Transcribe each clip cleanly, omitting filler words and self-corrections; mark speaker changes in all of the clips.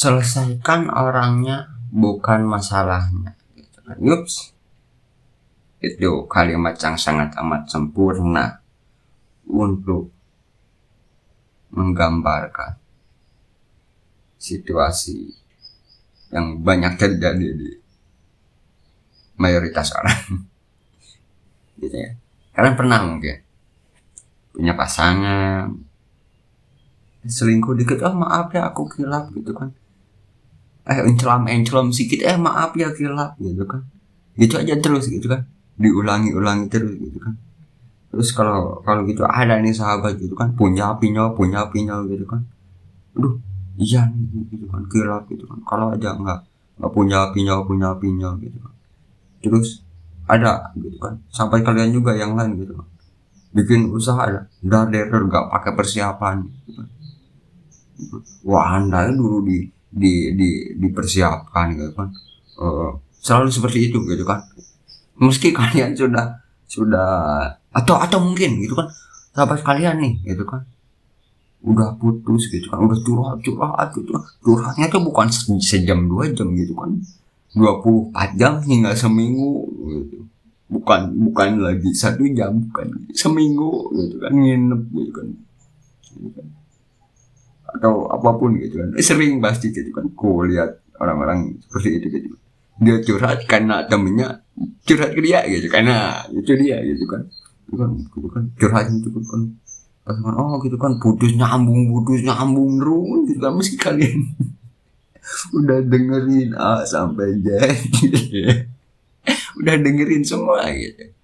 Speaker 1: selesaikan orangnya, bukan masalahnya gitu kan. Yups, itu kalimat yang sangat amat sempurna untuk menggambarkan situasi yang banyak terjadi di mayoritas orang gitu ya. Kalian pernah mungkin punya pasangan selingkuh dikit, oh maaf ya aku kilap gitu kan, encelam sedikit, maaf ya kilap gitu kan, gitu aja terus gitu kan, diulangi terus gitu kan. Terus kalau gitu ada nih sahabat gitu kan, punya pinyol gitu kan, aduh iya nih gitu kan, kilap gitu kan, kalau aja nggak punya pinyol gitu kan. Terus ada gitu kan, sampai kalian juga yang lain gitu kan, bikin usaha ada dader nggak pakai persiapan gitu kan. Wah anda dulu dipersiapkan gitu kan. Selalu seperti itu gitu kan, meski kalian sudah atau mungkin gitu kan, sahabat kalian nih gitu kan udah putus gitu kan, udah curhat gitu kan, curhatnya tuh bukan sejam 2 jam gitu kan, 24 jam hingga seminggu gitu. bukan lagi 1 jam, bukan seminggu gitu kan, nginep gitu kan, atau apapun gitu kan. Sering pasti gitu kan, ku lihat orang-orang seperti itu gitu, dia curhat karena temennya curhat ke dia gitu, karena itu dia gitu kan, gitu kan curhat itu kan, pasangan oh gitu kan, putus nyambung terus gitu kan, meski kalian udah dengerin A sampai Z gitu ya. Udah dengerin semua gitu,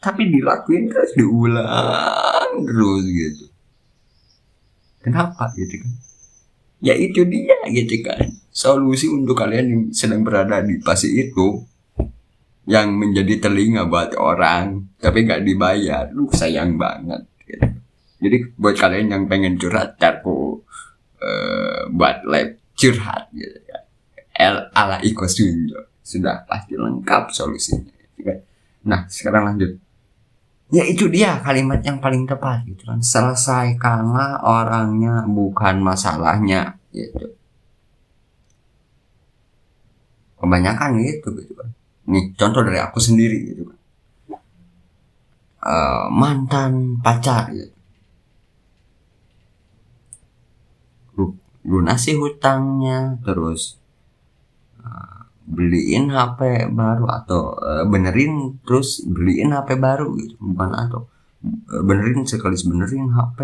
Speaker 1: tapi dilakuin terus, diulang terus gitu. Kenapa gitu kan? Ya itu dia gitu kan, solusi untuk kalian yang sedang berada di fase itu, yang menjadi telinga buat orang tapi nggak dibayar, lu sayang banget gitu. Jadi buat kalian yang pengen curhat, aku buat live curhat gitu ya, ala Iko Sunjo, sudah pasti lengkap solusinya gitu kan. Nah sekarang lanjut, ya itu dia kalimat yang paling tepat gitu kan, selesaikanlah orangnya bukan masalahnya gitu. Kebanyakan gitu kan. Nih contoh dari aku sendiri gitu kan, mantan pacar gitu, lunasi hutangnya, terus beliin HP baru, atau benerin terus beliin HP baru gitu, bukan atau benerin sekali benerin HP,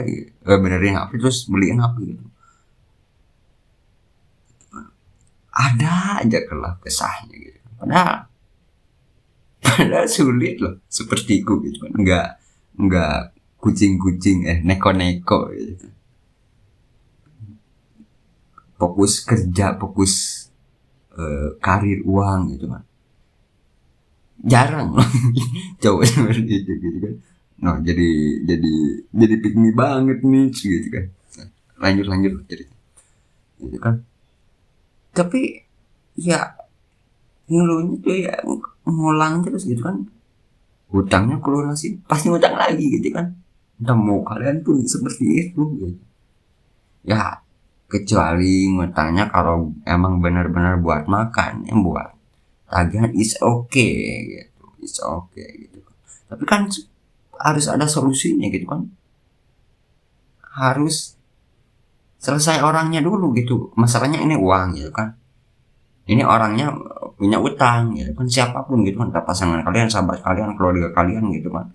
Speaker 1: benerin HP terus beliin HP gitu. Ada aja kelah kesahnya gitu, padahal sulit loh sepertiku gitu kan, nggak kucing neko gitu, fokus kerja, fokus karir uang gitu kan, jarang loh cowok seperti itu gitu kan. No, jadi pick me banget nih gitu kan. Lanjut cerita gitu kan, tapi ya ngeluhnya tuh ya ngulang terus gitu kan, hutangnya kelunasi pasti hutang lagi gitu kan. Entah mau kalian pun seperti itu gitu ya, kecuali ngutangnya kalau emang benar-benar buat makan, yang buat tagihan is okay gitu, is okay gitu. Tapi kan harus ada solusinya gitu kan, harus selesai orangnya dulu gitu. Masalahnya ini uang gitu kan, ini orangnya punya utang gitu kan, siapapun gitu kan, entah pasangan kalian, sahabat kalian, keluarga kalian gitu kan,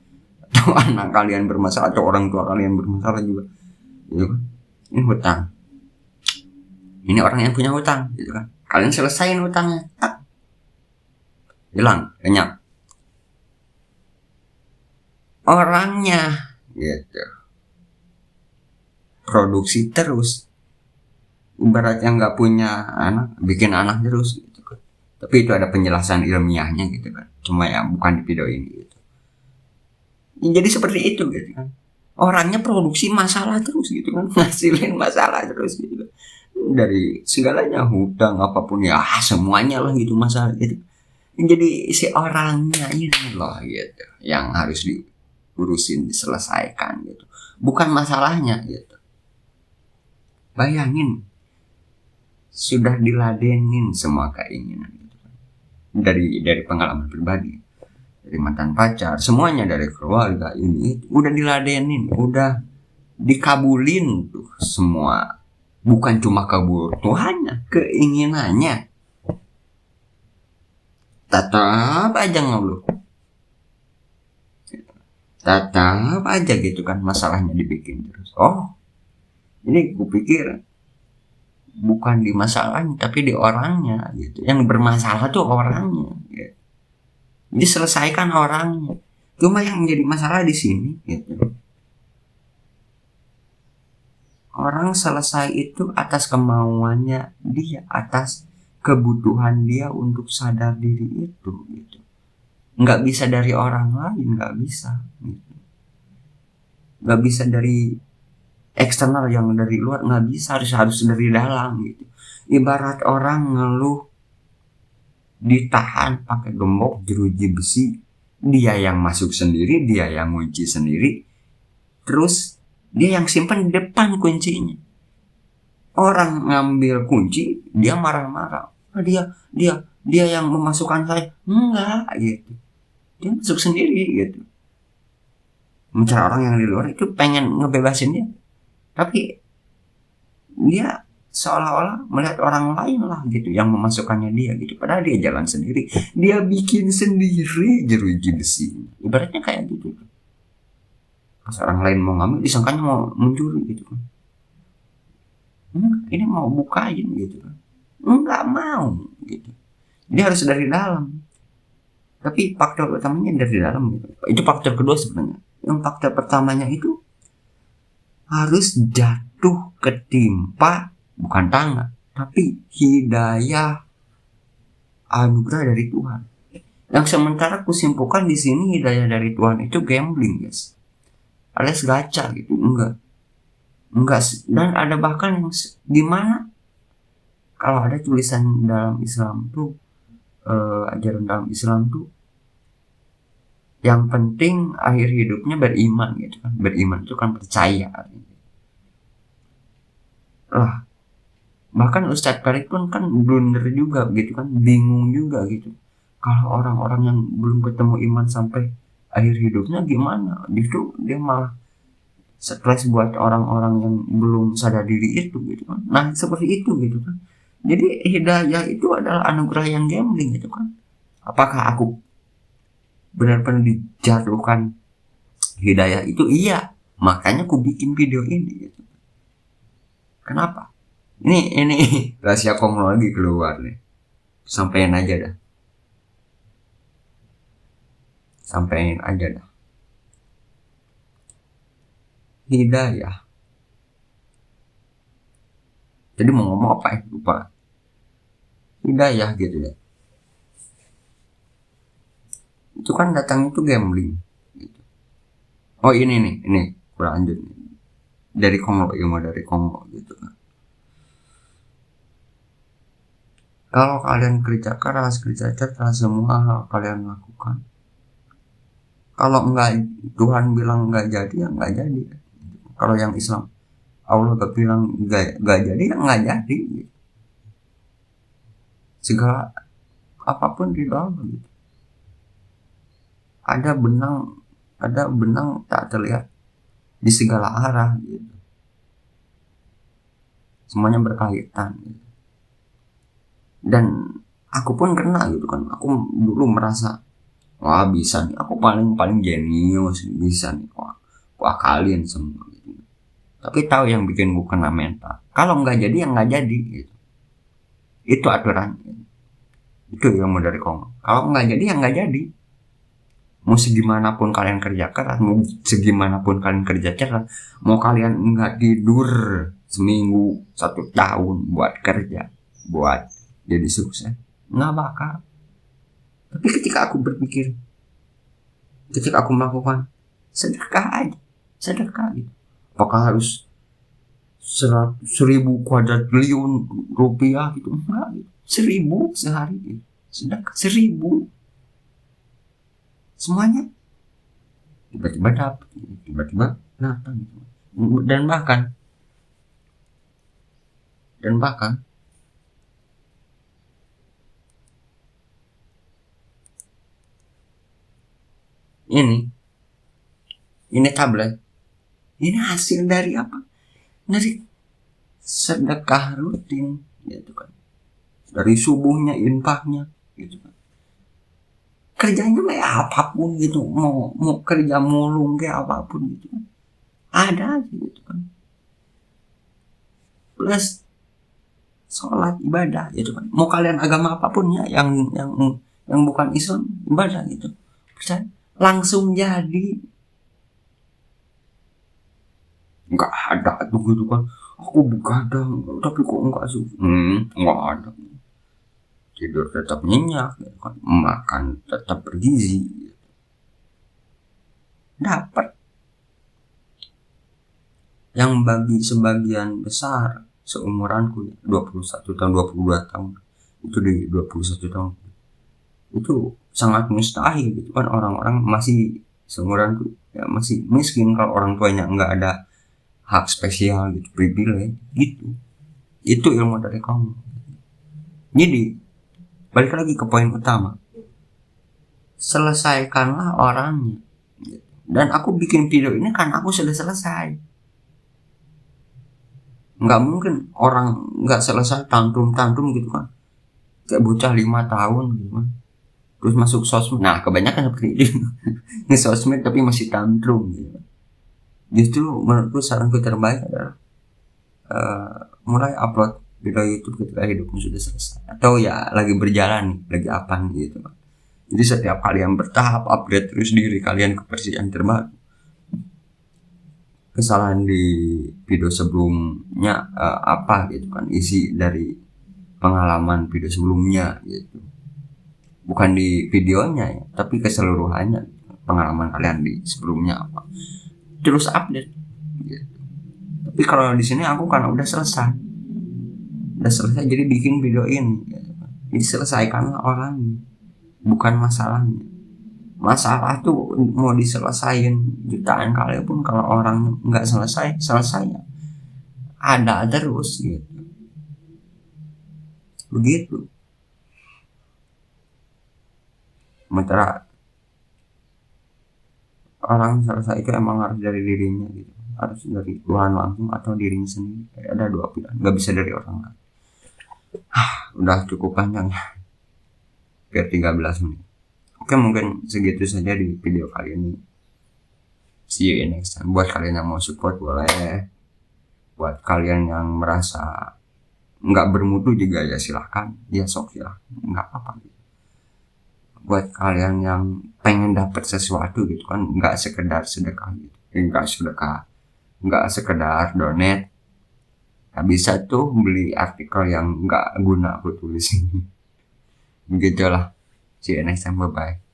Speaker 1: atau anak kalian bermasalah, atau orang tua kalian bermasalah juga gitu kan. Ini hutang, ini orang yang punya hutang gitu kan, kalian selesain hutangnya, tak, hilang lenyap orangnya gitu, produksi terus, ibaratnya nggak punya anak bikin anak terus gitu kan. Tapi itu ada penjelasan ilmiahnya gitu kan, cuma ya bukan di video ini gitu. Jadi seperti itu gitu kan, orangnya produksi masalah terus gitu kan, ngasilin masalah terus gitu kan, dari segalanya, hutang apapun ya semuanya lah gitu masalah gitu. Jadi si orangnya ini loh gitu yang harus diurusin, diselesaikan gitu, bukan masalahnya gitu. Bayangin sudah diladenin semua keinginan gitu. Dari pengalaman pribadi, dari mantan pacar, semuanya, dari keluarga, ini udah diladenin, udah dikabulin tuh semua. Bukan cuma kebutuhannya, keinginannya tetap aja ngeluh, tetap aja gitu kan, masalahnya dibikin terus. Oh, ini gue pikir bukan di masalahnya tapi di orangnya gitu. Yang bermasalah tuh orangnya gitu. Jadi selesaikan orangnya. Cuma yang menjadi masalah di sini gitu, orang selesai itu atas kemauannya dia, atas kebutuhan dia untuk sadar diri itu gitu. Nggak bisa dari orang lain, nggak bisa gitu. Nggak bisa dari eksternal, yang dari luar nggak bisa, harus dari dalam gitu. Ibarat orang ngeluh ditahan pakai gembok jeruji besi, dia yang masuk sendiri, dia yang kunci sendiri, terus dia yang simpan di depan kuncinya. Orang ngambil kunci, dia marah-marah. Oh, dia yang memasukkan saya. Enggak gitu. Dia masuk sendiri gitu. Mencari orang yang di luar itu pengen ngebebasin dia. Tapi dia seolah-olah melihat orang lain lah gitu yang memasukkannya dia gitu. Padahal dia jalan sendiri. Dia bikin sendiri jeruji besi. Ibaratnya kayak gitu. Pas orang lain mau ngambil, disangkanya mau mencuri gitu kan. Ini mau bukain gitu kan. Enggak mau gitu. Dia harus dari dalam. Tapi faktor utamanya dari dalam gitu. Itu faktor kedua sebenarnya. Yang faktor pertamanya itu harus jatuh ketimpa, bukan tangan, tapi hidayah, anugerah dari Tuhan. Yang sementara kusimpulkan di sini hidayah dari Tuhan itu gambling, guys, alias gacha gitu. Enggak. Dan ada bahkan yang dimana kalau ada tulisan dalam Islam tuh, ajaran dalam Islam tuh, yang penting akhir hidupnya beriman gitu kan. Beriman itu kan percaya. Lah, bahkan Ustadz Farid pun kan blunder juga gitu kan, bingung juga gitu. Kalau orang-orang yang belum ketemu iman sampai akhir hidupnya gimana? Justru dia malah stres buat orang-orang yang belum sadar diri itu gitu kan. Nah, seperti itu gitu kan. Jadi hidayah itu adalah anugerah yang gambling gitu kan. Apakah aku benar-benar dijatuhkan hidayah itu? Iya, makanya aku bikin video ini gitu. Kenapa? Ini rahasia Komlo lagi keluar nih. Sampein aja dah. Sampein aja dah. Hidayah. Jadi mau ngomong apa ya? Lupa. Hidayah gitu ya. Itu kan datang itu gambling. Gitu. Oh ini kurang lanjut nih. Dari Kongo, ilmu dari Kongo gitu kan. Kalau kalian kerja keras, kerja cerdas, semua hal kalian lakukan. Kalau enggak, Tuhan bilang enggak jadi, ya enggak jadi. Kalau yang Islam, Allah gak bilang enggak jadi, ya enggak jadi. Gitu. Segala apapun di dalam gitu. Ada benang tak terlihat di segala arah gitu. Semuanya berkaitan gitu. Dan aku pun kena gitu kan. Aku dulu merasa, wah bisa nih, aku paling jenius, bisa nih, wah akalin semua gitu. Tapi tahu yang bikin gue kena mental, kalau nggak jadi ya nggak jadi gitu. Itu aturan gitu. Itu yang mau dari Kongo. Kalau nggak jadi ya nggak jadi. Mau segimanapun kalian kerja keras, mau segimanapun kalian kerja keras, mau kalian nggak tidur seminggu, 1 tahun buat kerja, buat jadi sukses, nggak bakal. Tapi ketika aku berpikir, ketika aku melakukan sedekah aja, sedekah gitu, apakah harus 1.000 kuadrat triliun rupiah gitu? Enggak gitu. 1.000 sehari gitu. Sedekah 1.000, semuanya tiba-tiba dapat, tiba-tiba datang gitu. Dan bahkan ini tablet, ini hasil dari apa? Dari sedekah rutin gitu kan, dari subuhnya, infaknya gitu kan. Kerjanya kayak apapun gitu, mau kerja mulung kayak apapun gitu kan, ada aja gitu kan, plus sholat ibadah gitu kan. Mau kalian agama apapun ya, yang bukan Islam, ibadah gitu, percaya langsung jadi. Nggak ada tuh gitu kan, aku begadang tapi kok enggak sih, nggak ada. Tidur tetap nyenyak gitu kan, makan tetap bergizi gitu. Dapat. Yang bagi sebagian besar seumuranku 21 tahun, 22 tahun, itu di 21 tahun itu sangat mustahil gitu kan, orang-orang masih seumuranku ya masih miskin kalau orang tuanya nggak ada hak spesial gitu, privilege gitu. Itu ilmu dari kamu. Jadi balik lagi ke poin utama, selesaikanlah orangnya. Dan aku bikin video ini kan aku sudah selesai. Nggak mungkin orang nggak selesai tantrum gitu kan, kayak bocah 5 tahun gitu kan, terus masuk sosmed. Nah kebanyakan seperti itu di sosmed tapi masih tantrum gitu. Justru menurutku saranku terbaik adalah mulai upload video YouTube ketika hidupmu sudah selesai, atau ya lagi berjalan nih, lagi apa nih gitu. Jadi setiap kalian bertahap upgrade terus diri kalian ke versi yang terbaru. Kesalahan di video sebelumnya apa gitu kan, isi dari pengalaman video sebelumnya gitu, bukan di videonya ya, tapi keseluruhannya pengalaman kalian di sebelumnya apa, terus update gitu. Tapi kalau di sini aku karena udah selesai jadi bikin video ini gitu. Jadi selesaikanlah orang, bukan masalahnya. Masalah tuh mau diselesain jutaan kali pun kalau orang nggak selesainya ada terus gitu, begitu. Sementara orang selesai itu emang harus dari dirinya gitu, harus dari Tuhan langsung atau dirinya sendiri. Ada dua pilihan, nggak bisa dari orang lain. Udah cukup panjang ya, hampir 13 menit. Oke, mungkin segitu saja di video kali ini. See you in next time. Buat kalian yang mau support boleh, buat kalian yang merasa nggak bermutu juga ya silahkan, ya sok silahkan, nggak apa-apa gitu. Buat kalian yang pengen dapat sesuatu gitu kan, nggak sekedar sedekah gitu, nggak sekedar donate, nggak bisa tuh beli artikel yang nggak guna aku tulis ini. Begitulah. See you next time, bye bye.